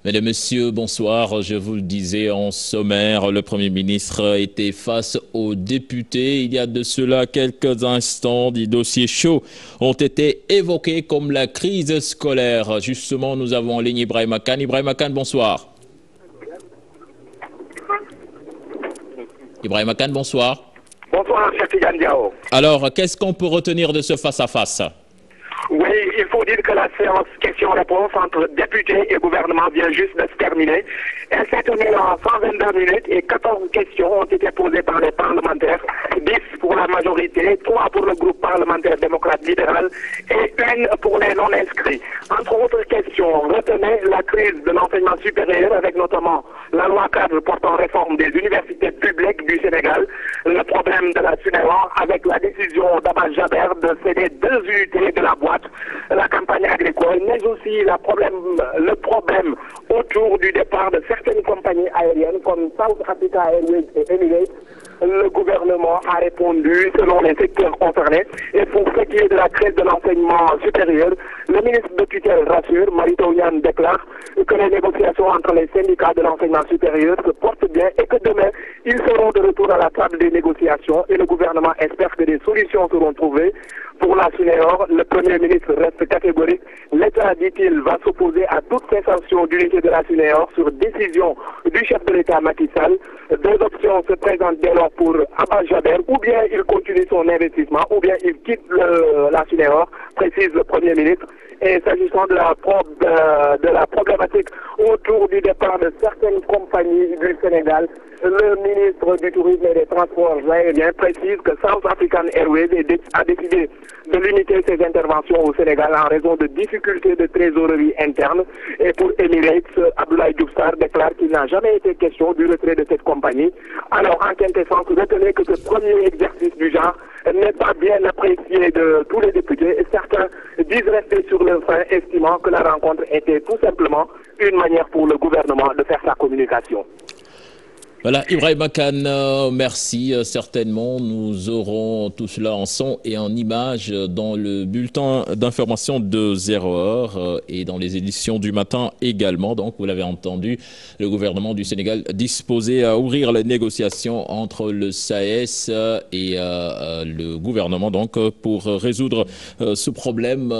Mesdames, Messieurs, bonsoir. Je vous le disais en sommaire, le Premier ministre était face aux députés. Il y a de cela quelques instants, des dossiers chauds ont été évoqués comme la crise scolaire. Justement, nous avons en ligne Ibrahima Kane. Ibrahima Kane, bonsoir. Ibrahima Kane, bonsoir. Bonsoir, Cheikh Tidiane Diao. Alors, qu'est-ce qu'on peut retenir de ce face-à-face? Oui, il faut dire que la séance question-réponse entre députés et gouvernement vient juste de se terminer. Elle s'est tenue en 122 minutes et 14 questions ont été posées par les parlementaires, 10 pour la majorité, 3 pour le groupe parlementaire démocrate libéral et 1 pour les non-inscrits. Entre autres questions, retenez la crise de l'enseignement supérieur avec notamment la loi cadre portant réforme des universités publiques du Sénégal, le problème de la SUNEOR avec la décision d'Abba Jaber de céder 2 unités de la boîte, la campagne agricole, mais aussi le problème autour du départ de certaines compagnies aériennes comme South Africa Airways et Emirates. Le gouvernement a répondu selon les secteurs concernés. Et pour ce qui est de la crise de l'enseignement supérieur, le ministre de tutelle rassure, Mary Teuw Niane déclare que les négociations entre les syndicats de l'enseignement supérieur se portent bien et que demain, ils seront de retour à la table des négociations et le gouvernement espère que des solutions seront trouvées. Pour la SUNEOR, le Premier ministre reste catégorique. L'État, dit-il, va s'opposer à toute cessation d'unité de la SUNEOR sur décision du chef de l'État Macky Sall. 2 options se présentent dès lors pour Abba Jaber, ou bien il continue son investissement, ou bien il quitte la SUNEOR, précise le Premier ministre. Et s'agissant de la problématique autour du départ de certaines compagnies du Sénégal, le ministre du Tourisme et des Transports aériens précise que South African Airways a décidé de limiter ses interventions au Sénégal en raison de difficultés de trésorerie interne. Et pour Emirates, Abdoulaye Diouf Sarr déclare qu'il n'a jamais été question du retrait de cette compagnie. Alors, en quintessence, retenez que ce premier exercice du genre n'est pas bien apprécié de tous les députés. Et certains disent rester sur le frein, estimant que la rencontre était tout simplement une manière pour le gouvernement de faire sa communication. Voilà, Ibrahima Kane, merci. Certainement, nous aurons tout cela en son et en image dans le bulletin d'information de 0h et dans les éditions du matin également. Donc, vous l'avez entendu, le gouvernement du Sénégal disposé à ouvrir les négociations entre le SAES et le gouvernement donc pour résoudre ce problème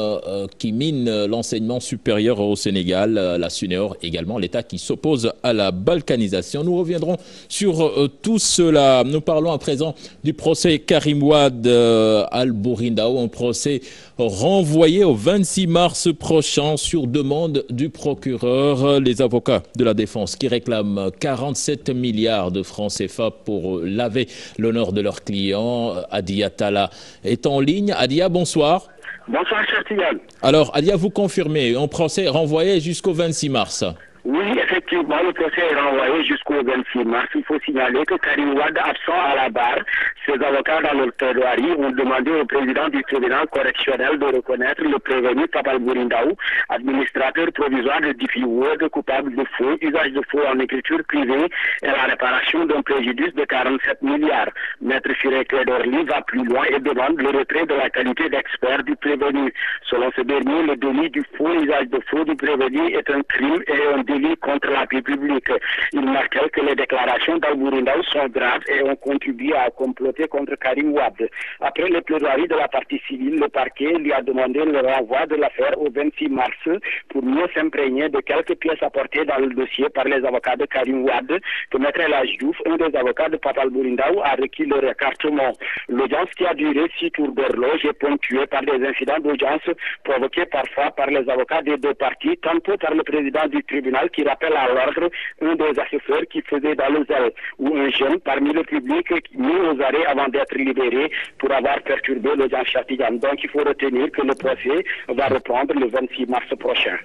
qui mine l'enseignement supérieur au Sénégal. La SUNEOR également, l'État qui s'oppose à la balkanisation. Nous reviendrons sur tout cela. Nous parlons à présent du procès Karim Wade Al-Bourindao, un procès renvoyé au 26 mars prochain sur demande du procureur. Les avocats de la défense qui réclament 47 milliards de francs CFA pour laver l'honneur de leurs clients. Adia Tala est en ligne. Adia, bonsoir. Bonsoir, Cheikh Tidiane. Alors, Adia, vous confirmez un procès renvoyé jusqu'au 26 mars? Oui, effectivement, le procès est renvoyé jusqu'au 26 mars. Il faut signaler que Karim Wade, absent à la barre, ses avocats dans leur plaidoirie ont demandé au président du tribunal correctionnel de reconnaître le prévenu Papa Bourindao, administrateur provisoire de Diffie Wade, coupable de faux, usage de faux en écriture privée et la réparation d'un préjudice de 47 milliards. Maître Firé Clédorli va plus loin et demande le retrait de la qualité d'expert du prévenu. Selon ce dernier, le délit du faux usage de faux du prévenu est un crime et un délit contre la paix publique. Il marquait que les déclarations d'Al-Bourindao sont graves et ont contribué à comploter contre Karim Wade. Après les plaidoiries de la partie civile, le parquet lui a demandé le renvoi de l'affaire au 26 mars pour mieux s'imprégner de quelques pièces apportées dans le dossier par les avocats de Karim Wade, que Maître El Hadji Diouf, un des avocats de Papa Al-Bourindao, a requis leur écartement. L'audience qui a duré 6 tours d'horloge est ponctuée par des incidents d'audience provoqués parfois par les avocats des 2 parties, tantôt par le président du tribunal qui rappelle à l'ordre un des assesseurs qui faisait dans le zèle, ou un jeune parmi le public mis aux arrêts avant d'être libéré pour avoir perturbé l'audience châtillane. Donc il faut retenir que le procès va reprendre le 26 mars prochain.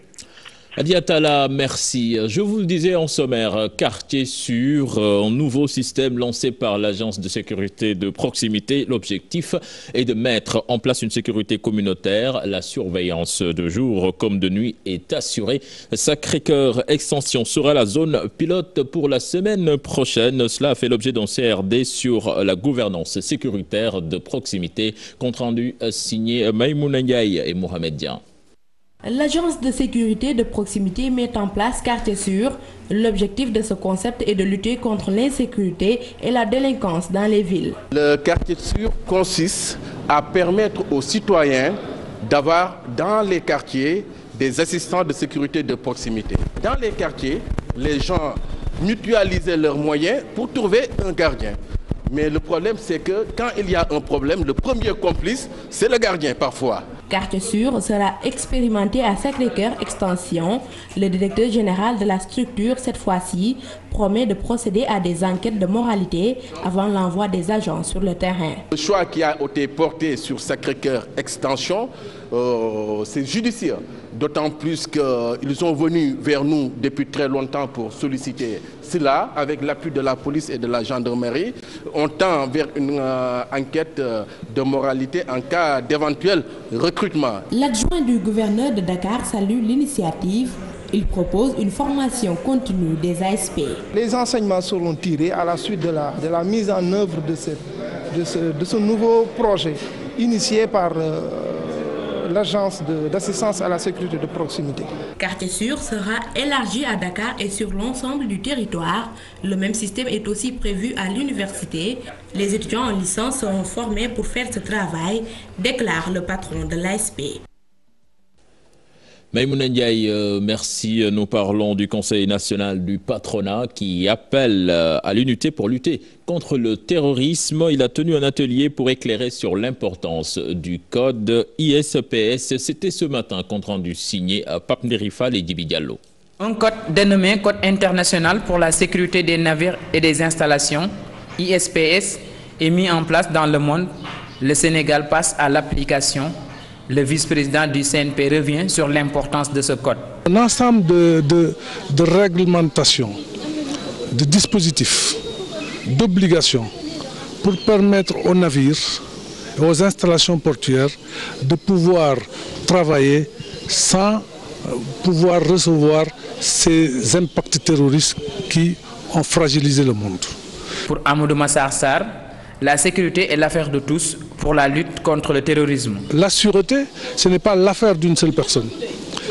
Adia Tala, merci. Je vous le disais en sommaire, quartier sûr, un nouveau système lancé par l'agence de sécurité de proximité. L'objectif est de mettre en place une sécurité communautaire. La surveillance de jour comme de nuit est assurée. Sacré-Cœur Extension sera la zone pilote pour la semaine prochaine. Cela a fait l'objet d'un CRD sur la gouvernance sécuritaire de proximité. Compte rendu signé Maïmouna Ndiaye et Mohamed Dian. L'agence de sécurité de proximité met en place Quartier Sûr. L'objectif de ce concept est de lutter contre l'insécurité et la délinquance dans les villes. Le Quartier Sûr consiste à permettre aux citoyens d'avoir dans les quartiers des assistants de sécurité de proximité. Dans les quartiers, les gens mutualisaient leurs moyens pour trouver un gardien. Mais le problème, c'est que quand il y a un problème, le premier complice, c'est le gardien parfois. Quartier Sûr sera expérimenté à Sacré-Cœur Extension. Le directeur général de la structure, cette fois-ci, promet de procéder à des enquêtes de moralité avant l'envoi des agents sur le terrain. Le choix qui a été porté sur Sacré-Cœur Extension, c'est judicieux. D'autant plus qu'ils sont venus vers nous depuis très longtemps pour solliciter cela. Avec l'appui de la police et de la gendarmerie, on tend vers une enquête de moralité en cas d'éventuel recrutement. L'adjoint du gouverneur de Dakar salue l'initiative. Il propose une formation continue des ASP. Les enseignements seront tirés à la suite de la mise en œuvre de ce nouveau projet initié par l'agence d'assistance à la sécurité de proximité. Quartier Sûr sera élargi à Dakar et sur l'ensemble du territoire. Le même système est aussi prévu à l'université. Les étudiants en licence seront formés pour faire ce travail, déclare le patron de l'ASP. Maïmouna Ndiaye, merci. Nous parlons du Conseil national du patronat qui appelle à l'unité pour lutter contre le terrorisme. Il a tenu un atelier pour éclairer sur l'importance du code ISPS. C'était ce matin, compte rendu signé à Pape Nderifal et Djibi Diallo. Un code dénommé Code international pour la sécurité des navires et des installations, ISPS, est mis en place dans le monde. Le Sénégal passe à l'application. Le vice-président du CNP revient sur l'importance de ce code. Un ensemble de réglementations, de dispositifs, d'obligations pour permettre aux navires et aux installations portuaires de pouvoir travailler sans pouvoir recevoir ces impacts terroristes qui ont fragilisé le monde. Pour Amadou Massar Sarr, la sécurité est l'affaire de tous pour la lutte contre le terrorisme. La sûreté, ce n'est pas l'affaire d'une seule personne,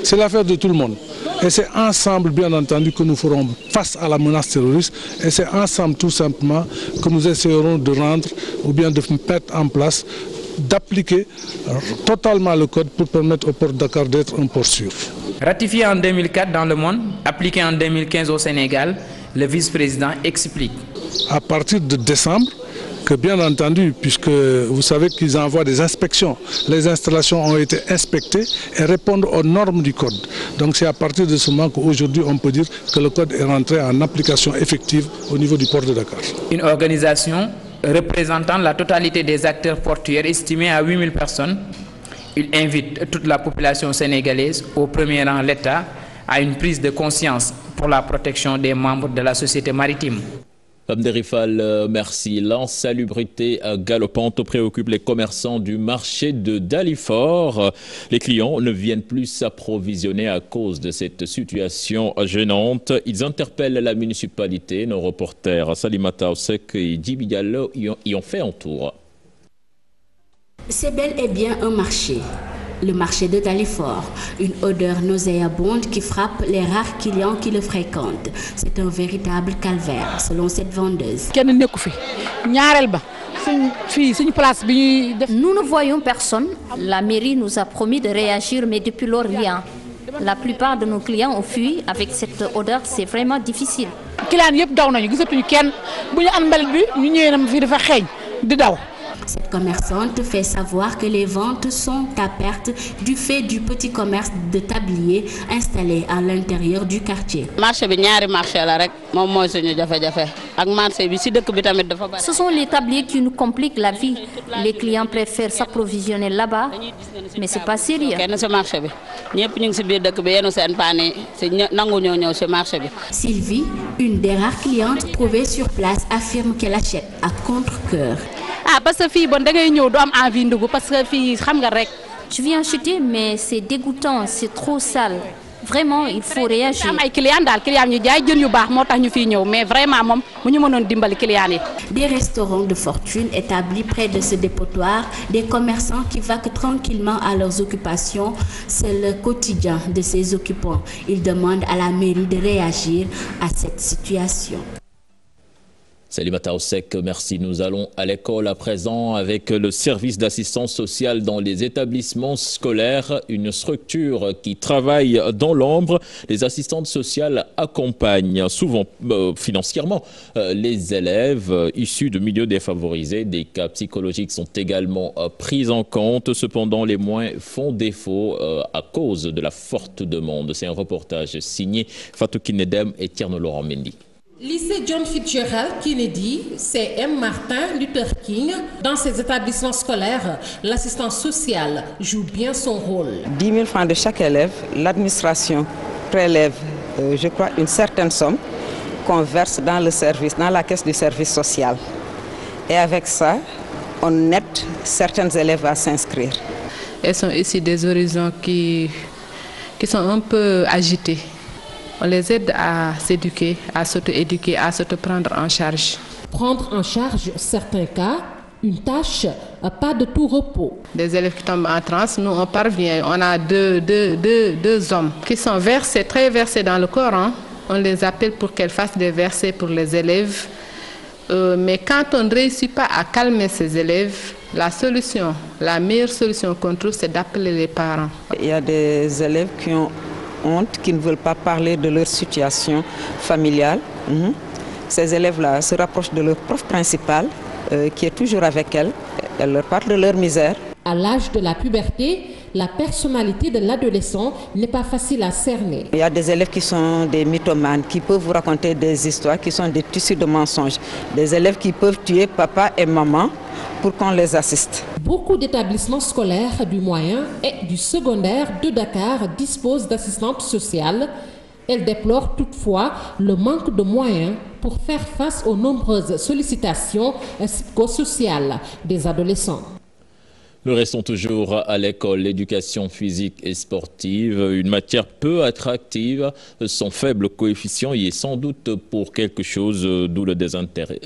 c'est l'affaire de tout le monde. Et c'est ensemble, bien entendu, que nous ferons face à la menace terroriste. Et c'est ensemble, tout simplement, que nous essayerons de rendre, ou bien de mettre en place, d'appliquer totalement le code pour permettre au port de Dakar d'être un port sûr. Ratifié en 2004 dans le monde, appliqué en 2015 au Sénégal, le vice-président explique. À partir de décembre, que bien entendu, puisque vous savez qu'ils envoient des inspections, les installations ont été inspectées et répondent aux normes du code. Donc c'est à partir de ce moment qu'aujourd'hui on peut dire que le code est rentré en application effective au niveau du port de Dakar. Une organisation représentant la totalité des acteurs portuaires estimée à 8000 personnes, il invite toute la population sénégalaise, au premier rang l'État, à une prise de conscience pour la protection des membres de la société maritime. Pape Nderifal, merci. L'insalubrité galopante préoccupe les commerçants du marché de Dalifort. Les clients ne viennent plus s'approvisionner à cause de cette situation gênante. Ils interpellent la municipalité. Nos reporters Salimata Osek et Djibi Diallo y ont fait un tour. C'est bel et bien un marché. Le marché de Dalifort, une odeur nauséabonde qui frappe les rares clients qui le fréquentent. C'est un véritable calvaire, selon cette vendeuse. Nous ne voyons personne. La mairie nous a promis de réagir, mais depuis lors, rien. La plupart de nos clients ont fui. Avec cette odeur, c'est vraiment difficile. Cette commerçante fait savoir que les ventes sont à perte du fait du petit commerce de tabliers installé à l'intérieur du quartier. Ce sont les tabliers qui nous compliquent la vie. Les clients préfèrent s'approvisionner là-bas, mais c'est pas sérieux. Sylvie, une des rares clientes trouvées sur place, affirme qu'elle achète à contre-cœur. Je viens acheter, mais c'est dégoûtant, c'est trop sale. Vraiment, il faut réagir. Des restaurants de fortune établis près de ce dépotoir, des commerçants qui vaquent tranquillement à leurs occupations, c'est le quotidien de ces occupants. Ils demandent à la mairie de réagir à cette situation. Salimata Osek, merci. Nous allons à l'école à présent avec le service d'assistance sociale dans les établissements scolaires, une structure qui travaille dans l'ombre. Les assistantes sociales accompagnent souvent financièrement les élèves issus de milieux défavorisés. Des cas psychologiques sont également pris en compte. Cependant, les moyens font défaut à cause de la forte demande. C'est un reportage signé Fatou Kinedem et Tierno Laurent Mendy. Lycée John Fitzgerald Kennedy, CM Martin Luther King. Dans ces établissements scolaires, l'assistance sociale joue bien son rôle. 10 000 francs de chaque élève, l'administration prélève, je crois, une certaine somme qu'on verse dans le service, dans la caisse du service social. Et avec ça, on aide certains élèves à s'inscrire. Elles sont ici des horizons qui sont un peu agités. On les aide à s'éduquer, à s'auto-éduquer, à s'auto-prendre en charge. Prendre en charge certains cas, une tâche, pas de tout repos. Des élèves qui tombent en transe, nous on parvient. On a deux hommes qui sont versés, très versés dans le Coran. On les appelle pour qu'elles fassent des versets pour les élèves. Mais quand on ne réussit pas à calmer ces élèves, la meilleure solution qu'on trouve, c'est d'appeler les parents. Il y a des élèves qui ont honte, qui ne veulent pas parler de leur situation familiale. Ces élèves-là se rapprochent de leur prof principal, qui est toujours avec elles. Elle leur parle de leur misère. À l'âge de la puberté, la personnalité de l'adolescent n'est pas facile à cerner. Il y a des élèves qui sont des mythomanes, qui peuvent vous raconter des histoires qui sont des tissus de mensonges. Des élèves qui peuvent tuer papa et maman pour qu'on les assiste. Beaucoup d'établissements scolaires du moyen et du secondaire de Dakar disposent d'assistantes sociales. Elles déplorent toutefois le manque de moyens pour faire face aux nombreuses sollicitations psychosociales des adolescents. Nous restons toujours à l'école, l'éducation physique et sportive, une matière peu attractive. Son faible coefficient y est sans doute pour quelque chose, d'où le désintérêt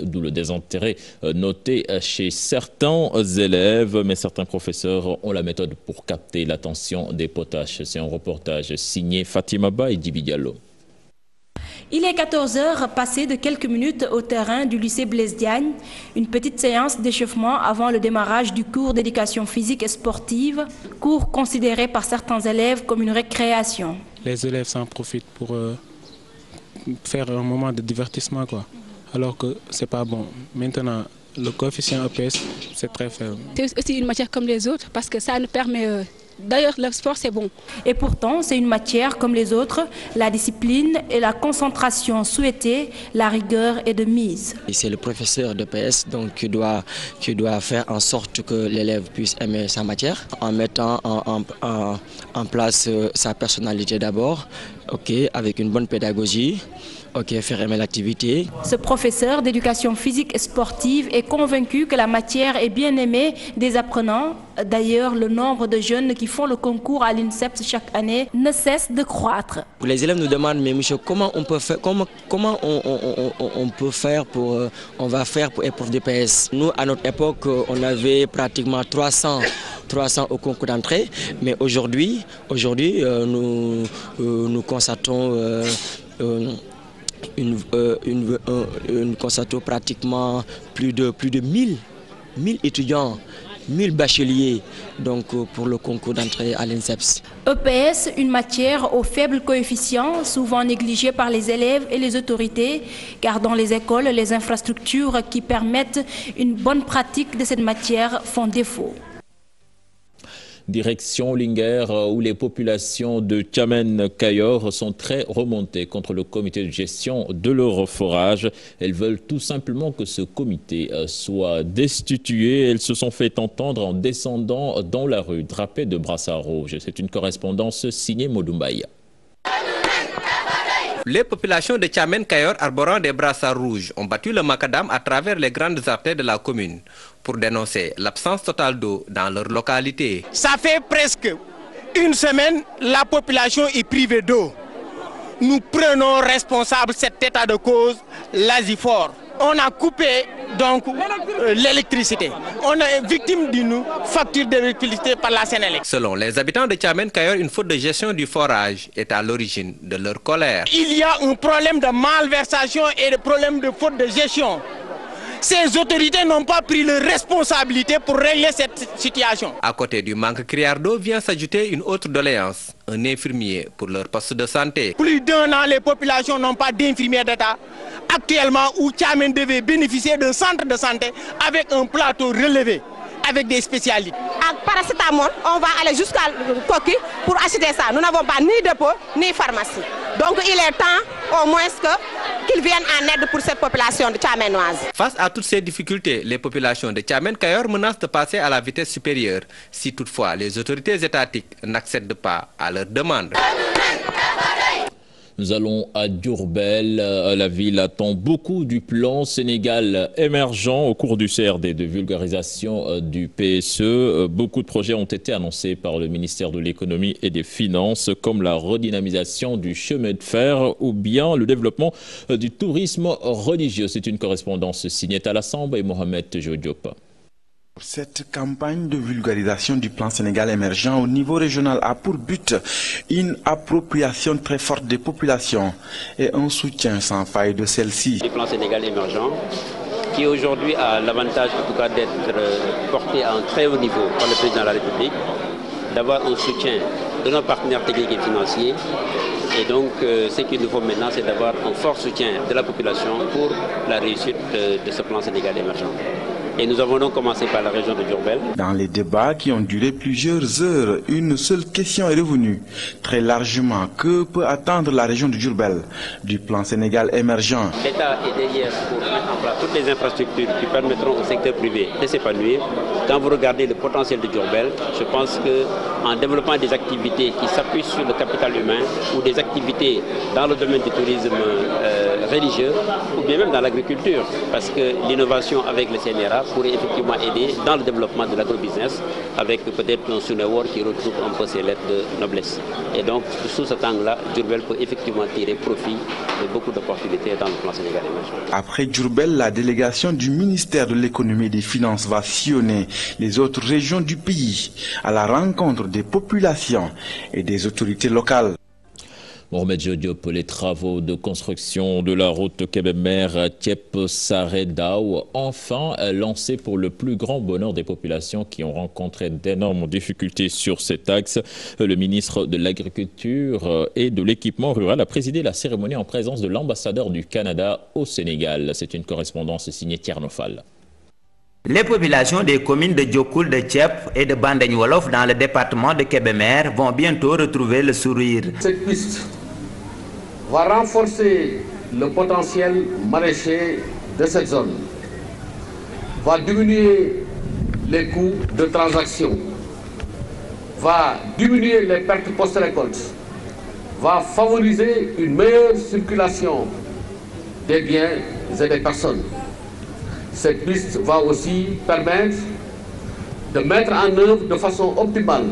noté chez certains élèves. Mais certains professeurs ont la méthode pour capter l'attention des potaches. C'est un reportage signé Fatima Ba et Djibi Diallo. Il est 14h, passé de quelques minutes au terrain du lycée Blaise Diagne. Une petite séance d'échauffement avant le démarrage du cours d'éducation physique et sportive, cours considéré par certains élèves comme une récréation. Les élèves s'en profitent pour faire un moment de divertissement, quoi. Alors que c'est pas bon. Maintenant, le coefficient EPS, c'est très faible. C'est aussi une matière comme les autres parce que ça nous permet... D'ailleurs, le sport, c'est bon. Et pourtant, c'est une matière comme les autres. La discipline et la concentration souhaitée, la rigueur est de mise. C'est le professeur de PS donc, qui doit faire en sorte que l'élève puisse aimer sa matière en mettant en place sa personnalité d'abord, avec une bonne pédagogie. Faire aimer l'activité. Ce professeur d'éducation physique et sportive est convaincu que la matière est bien aimée des apprenants. D'ailleurs, le nombre de jeunes qui font le concours à l'INSEP chaque année ne cesse de croître. Les élèves nous demandent, mais monsieur, comment on peut faire, on peut faire pour, on va faire pour épreuve de PS. Nous, à notre époque, on avait pratiquement 300 au concours d'entrée, mais aujourd'hui, nous constatons nous constatons pratiquement plus de 1000 étudiants, 1000 bacheliers donc, pour le concours d'entrée à l'INSEPS. EPS, une matière au faible coefficient, souvent négligée par les élèves et les autorités, car dans les écoles, les infrastructures qui permettent une bonne pratique de cette matière font défaut. Direction Linguère, où les populations de Thiamène-Kayor sont très remontées contre le comité de gestion de leur forage. Elles veulent tout simplement que ce comité soit destitué. Elles se sont fait entendre en descendant dans la rue drapée de brassards rouges. C'est une correspondance signée Modumbaï. Les populations de Thiamène-Kayor arborant des brassards rouges ont battu le macadam à travers les grandes artères de la commune pour dénoncer l'absence totale d'eau dans leur localité. Ça fait presque une semaine, la population est privée d'eau. Nous prenons responsable cet état de cause, l'Asifor. On a coupé donc l'électricité. On est victime d'une facture d'électricité par la Sénélec. Selon les habitants de Thiamène-Kayor, une faute de gestion du forage est à l'origine de leur colère. Il y a un problème de malversation et un problème de faute de gestion. Ces autorités n'ont pas pris leurs responsabilités pour régler cette situation. À côté du manque criard d'eau vient s'ajouter une autre doléance, un infirmier pour leur poste de santé. Plus d'1 an, les populations n'ont pas d'infirmiers d'État. Actuellement, où Thiamène devait bénéficier d'un centre de santé avec un plateau relevé, avec des spécialistes. À paracétamol, on va aller jusqu'à Koki pour acheter ça. Nous n'avons pas ni dépôt, ni pharmacie. Donc il est temps au moins qu'ils viennent en aide pour cette population de Thiaménoise. Face à toutes ces difficultés, les populations de Thiamène-Kayor menacent de passer à la vitesse supérieure si toutefois les autorités étatiques n'accèdent pas à leurs demandes. Nous allons à Diourbel. La ville attend beaucoup du plan Sénégal émergent au cours du CRD de vulgarisation du PSE. Beaucoup de projets ont été annoncés par le ministère de l'économie et des finances, comme la redynamisation du chemin de fer ou bien le développement du tourisme religieux. C'est une correspondance signée à l'Assemblée et Mohamed Jodiop. Cette campagne de vulgarisation du plan Sénégal émergent au niveau régional a pour but une appropriation très forte des populations et un soutien sans faille de celles-ci. Le plan Sénégal émergent qui aujourd'hui a l'avantage en tout cas d'être porté à un très haut niveau par le président de la République, d'avoir un soutien de nos partenaires techniques et financiers. Et donc, ce qu'il nous faut maintenant, c'est d'avoir un fort soutien de la population pour la réussite de ce plan Sénégal émergent. Et nous avons donc commencé par la région de Diourbel. Dans les débats qui ont duré plusieurs heures, une seule question est revenue très largement. Que peut attendre la région de Diourbel du plan Sénégal émergent? L'État est derrière pour mettre en place toutes les infrastructures qui permettront au secteur privé de s'épanouir. Quand vous regardez le potentiel de Diourbel, je pense qu'en développant des activités qui s'appuient sur le capital humain ou des activités dans le domaine du tourisme religieux ou bien même dans l'agriculture, parce que l'innovation avec le CNRA pourrait effectivement aider dans le développement de l'agrobusiness avec peut-être un Sunewar qui retrouve un peu ses lettres de noblesse. Et donc, sous cet angle-là, Diourbel peut effectivement tirer profit de beaucoup d'opportunités dans le plan Sénégal émergent. Après Diourbel, la délégation du ministère de l'économie et des finances va sillonner les autres régions du pays à la rencontre des populations et des autorités locales. Mohamed Jodiop, les travaux de construction de la route Kébémer-Thiep-Saré-Dao, enfin lancés pour le plus grand bonheur des populations qui ont rencontré d'énormes difficultés sur cet axe. Le ministre de l'Agriculture et de l'Équipement rural a présidé la cérémonie en présence de l'ambassadeur du Canada au Sénégal. C'est une correspondance signée Tiernofal. Les populations des communes de Diokoul, de Thiep et de Bandaigne-Wolof dans le département de Kébémer vont bientôt retrouver le sourire. Cette piste va renforcer le potentiel maraîcher de cette zone, va diminuer les coûts de transaction, va diminuer les pertes post-récolte, va favoriser une meilleure circulation des biens et des personnes. Cette piste va aussi permettre de mettre en œuvre de façon optimale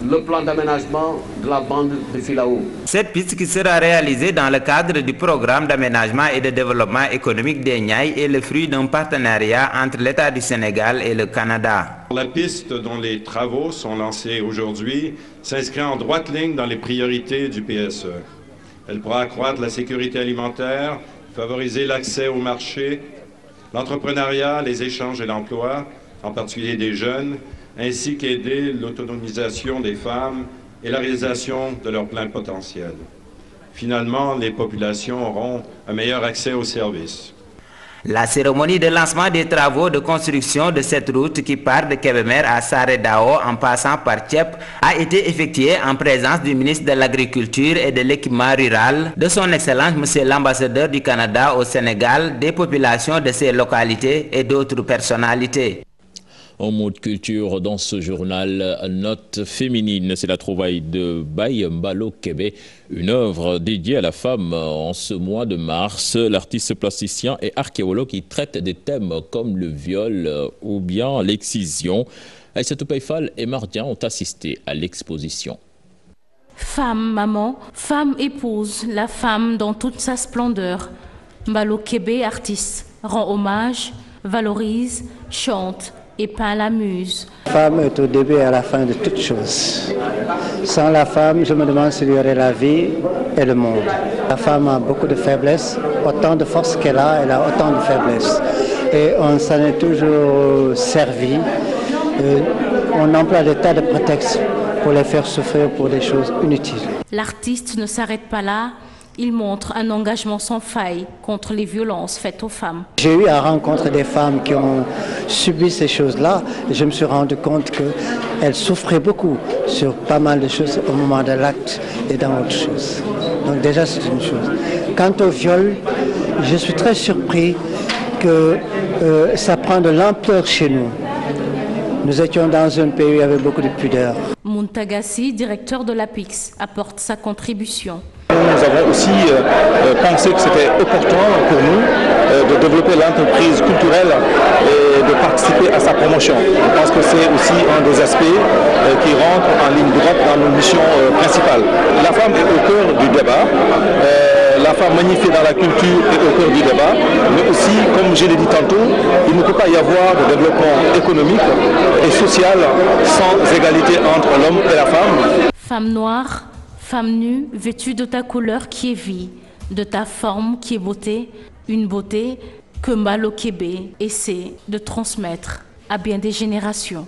le plan d'aménagement de la bande de Filao. Cette piste qui sera réalisée dans le cadre du programme d'aménagement et de développement économique des Niayes est le fruit d'un partenariat entre l'État du Sénégal et le Canada. La piste dont les travaux sont lancés aujourd'hui s'inscrit en droite ligne dans les priorités du PSE. Elle pourra accroître la sécurité alimentaire, favoriser l'accès au marché, l'entrepreneuriat, les échanges et l'emploi, en particulier des jeunes, ainsi qu'aider l'autonomisation des femmes et la réalisation de leur plein potentiel. Finalement, les populations auront un meilleur accès aux services. La cérémonie de lancement des travaux de construction de cette route qui part de Kébémer à Saré-Dao en passant par Thiep a été effectuée en présence du ministre de l'Agriculture et de l'Équipement rural, de son Excellence Monsieur l'ambassadeur du Canada au Sénégal, des populations de ces localités et d'autres personnalités. En mode culture, dans ce journal, Note féminine, c'est la trouvaille de Baye Mbalo Kébé, une œuvre dédiée à la femme en ce mois de mars. L'artiste plasticien et archéologue qui traite des thèmes comme le viol ou bien l'excision. Aïssatou Païfal et Mardian ont assisté à l'exposition. Femme, maman, femme épouse, la femme dans toute sa splendeur. Mbalo Kébé, artiste, rend hommage, valorise, chante et peint la muse. La femme est au début et à la fin de toutes choses. Sans la femme, je me demande s'il y aurait la vie et le monde. La femme a beaucoup de faiblesses, autant de force qu'elle a, elle a autant de faiblesses. Et on s'en est toujours servi. On emploie des tas de prétextes pour les faire souffrir pour des choses inutiles. L'artiste ne s'arrête pas là. Il montre un engagement sans faille contre les violences faites aux femmes. J'ai eu à rencontrer des femmes qui ont subi ces choses-là et je me suis rendu compte qu'elles souffraient beaucoup sur pas mal de choses au moment de l'acte et dans autre chose. Donc déjà c'est une chose. Quant au viol, je suis très surpris que ça prend de l'ampleur chez nous. Nous étions dans un pays avec beaucoup de pudeur. Muntagassi, directeur de l'APIX, apporte sa contribution. Nous avons aussi pensé que c'était opportun pour nous de développer l'entreprise culturelle et de participer à sa promotion. Je pense que c'est aussi un des aspects qui rentre en ligne droite dans nos missions principales. La femme est au cœur du débat. La femme magnifiée dans la culture est au cœur du débat, mais aussi, comme je l'ai dit tantôt, il ne peut pas y avoir de développement économique et social sans égalité entre l'homme et la femme. Femme noire, femme nue, vêtue de ta couleur qui est vie, de ta forme qui est beauté, une beauté que Mbalo Kébé essaie de transmettre à bien des générations.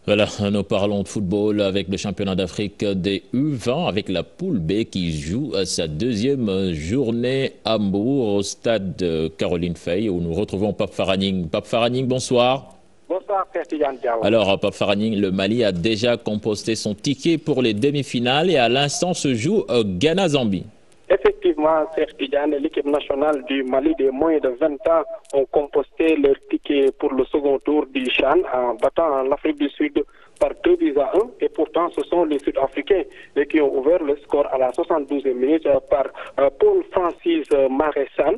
Voilà, nous parlons de football avec le championnat d'Afrique des U20, avec la poule B qui joue sa deuxième journée à Hambourg, au stade Caroline Faye, où nous retrouvons Pape Faraning. Pape Faraning, bonsoir. Bonsoir, Père Tidjane Diawo. Alors, Pape Faraning, le Mali a déjà composté son ticket pour les demi-finales et à l'instant se joue Ghana-Zambie. Effectivement, Serge Tidjane, l'équipe nationale du Mali des moins de 20 ans ont composté leur ticket pour le second tour du CHAN en battant l'Afrique du Sud par 2-1 et pourtant ce sont les Sud-Africains qui ont ouvert le score à la 72e minute par Paul Francis Maressan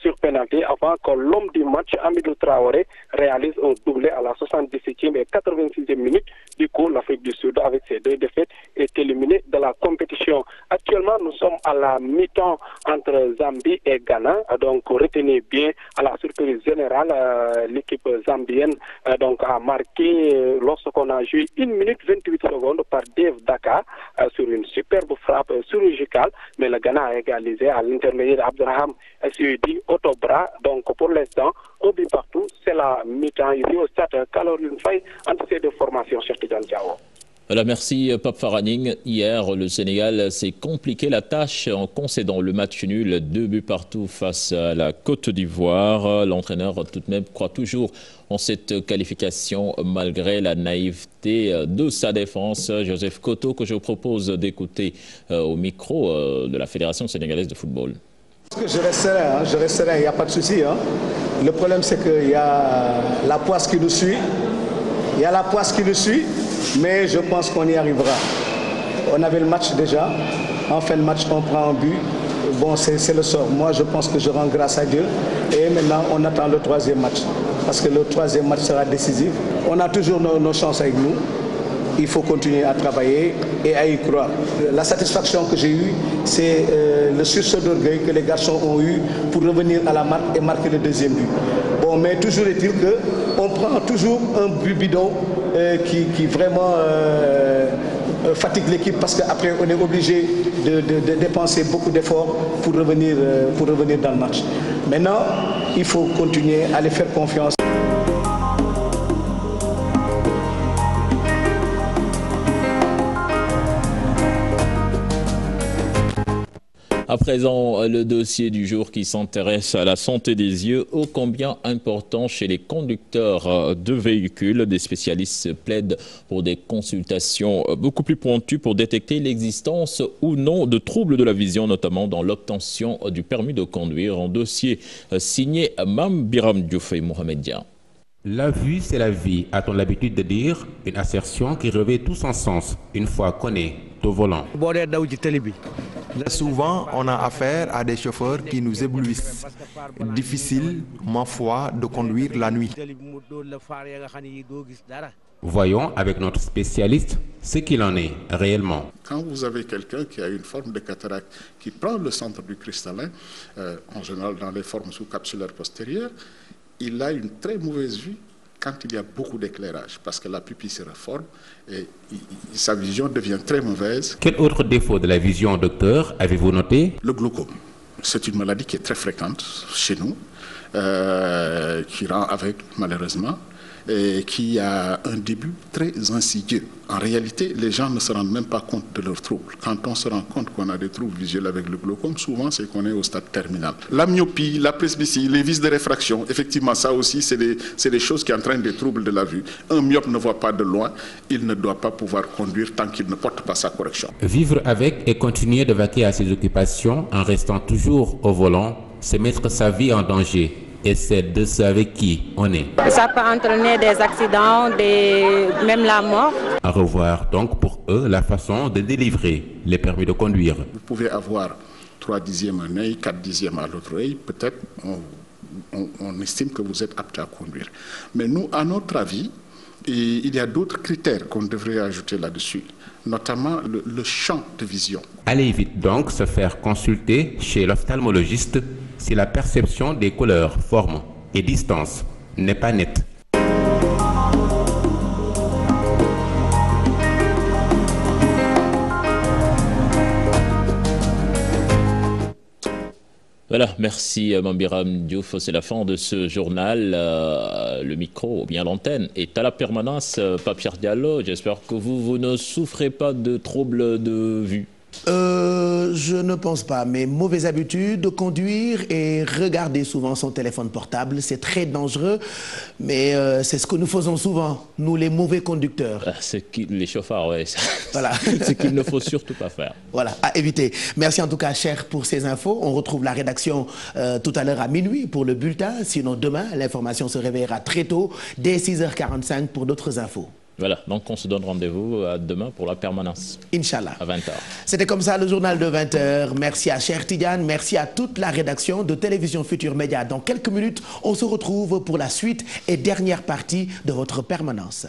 sur pénalty avant que l'homme du match, Amidou Traoré, réalise un doublé à la 77e et 86e minute. Du coup, l'Afrique du Sud, avec ses deux défaites, est éliminée de la compétition. Actuellement, nous sommes à la mi-temps entre Zambie et Ghana. Donc, retenez bien, à la surprise générale, l'équipe zambienne donc, a marqué lorsqu'on a joué 1 minute 28 secondes par Dave Daka sur une superbe frappe chirurgicale. Mais le Ghana a égalisé à l'intermédiaire d'Abdraham Sudi Otobra. Donc, pour l'instant, au but partout, c'est la mi-temps ici au stade Caroline Faye entre ces deux formations, Cheikh Tidjane Diawo. Voilà, merci Pape Faraning. Hier, le Sénégal s'est compliqué la tâche en concédant le match nul, 2 buts partout face à la Côte d'Ivoire. L'entraîneur, tout de même, croit toujours en cette qualification malgré la naïveté de sa défense. Joseph Koto, que je vous propose d'écouter au micro de la Fédération sénégalaise de football. Je resterai, il n'y a pas de souci. Hein. Le problème, c'est qu'il y a la poisse qui nous suit. Il y a la poisse qui nous suit, mais je pense qu'on y arrivera. On avait le match déjà. En fin de match, on prend un but. Bon, c'est le sort. Moi, je pense que je rends grâce à Dieu. Et maintenant, on attend le troisième match. Parce que le troisième match sera décisif. On a toujours nos chances avec nous. Il faut continuer à travailler et à y croire. La satisfaction que j'ai eue, c'est le sursaut d'orgueil que les garçons ont eu pour revenir à la marque et marquer le deuxième but. Bon, mais toujours est-il qu'on prend toujours un but bidon qui vraiment fatigue l'équipe parce qu'après on est obligé de dépenser beaucoup d'efforts pour revenir dans le match. Maintenant, il faut continuer à les faire confiance. À présent, le dossier du jour qui s'intéresse à la santé des yeux, ô combien important chez les conducteurs de véhicules. Des spécialistes plaident pour des consultations beaucoup plus pointues pour détecter l'existence ou non de troubles de la vision, notamment dans l'obtention du permis de conduire. Un dossier signé Mam Biram Diouf et Mohamed Dia. La vue, c'est la vie, a-t-on l'habitude de dire, une assertion qui revêt tout son sens une fois qu'on est au volant. Souvent, on a affaire à des chauffeurs qui nous éblouissent. Difficile, ma foi, de conduire la nuit. Voyons avec notre spécialiste ce qu'il en est réellement. Quand vous avez quelqu'un qui a une forme de cataracte qui prend le centre du cristallin, en général dans les formes sous-capsulaires postérieures, il a une très mauvaise vue quand il y a beaucoup d'éclairage, parce que la pupille se reforme et sa vision devient très mauvaise. Quel autre défaut de la vision, docteur, avez-vous noté? Le glaucome. C'est une maladie qui est très fréquente chez nous, qui rend aveugle malheureusement, et qui a un début très insidieux. En réalité, les gens ne se rendent même pas compte de leurs troubles. Quand on se rend compte qu'on a des troubles visuels avec le glaucome, souvent c'est qu'on est au stade terminal. La myopie, la presbytie, les vis de réfraction, effectivement ça aussi c'est des choses qui entraînent des troubles de la vue. Un myope ne voit pas de loin, il ne doit pas pouvoir conduire tant qu'il ne porte pas sa correction. Vivre avec et continuer de vaquer à ses occupations en restant toujours au volant, c'est mettre sa vie en danger. Et c'est de ceux avec qui on est. Ça peut entraîner des accidents, même la mort. À revoir donc pour eux la façon de délivrer les permis de conduire. Vous pouvez avoir 3 dixièmes à un œil, 4 dixièmes à l'autre œil, peut-être on estime que vous êtes apte à conduire. Mais nous, à notre avis, il y a d'autres critères qu'on devrait ajouter là-dessus, notamment le champ de vision. Allez vite donc se faire consulter chez l'ophtalmologiste si la perception des couleurs, formes et distances n'est pas nette. Voilà, merci Mambiram Diouf. C'est la fin de ce journal. Le micro, ou bien l'antenne, est à la permanence. Pape Cheikh Diallo, j'espère que vous ne souffrez pas de troubles de vue. Je ne pense pas, mais mauvaise habitude de conduire et regarder souvent son téléphone portable, c'est très dangereux, mais c'est ce que nous faisons souvent, nous les mauvais conducteurs. Les chauffards, oui. Voilà. Ce qu'il ne faut surtout pas faire. Voilà, à éviter. Merci en tout cas, Cher, pour ces infos. On retrouve la rédaction tout à l'heure à minuit pour le bulletin. Sinon, demain, l'information se réveillera très tôt, dès 6h45 pour d'autres infos. Voilà, donc on se donne rendez-vous demain pour la permanence. Inch'Allah. À 20h. C'était comme ça le journal de 20h. Merci à Cher Tidiane, merci à toute la rédaction de Télévision Futur Média. Dans quelques minutes, on se retrouve pour la suite et dernière partie de votre permanence.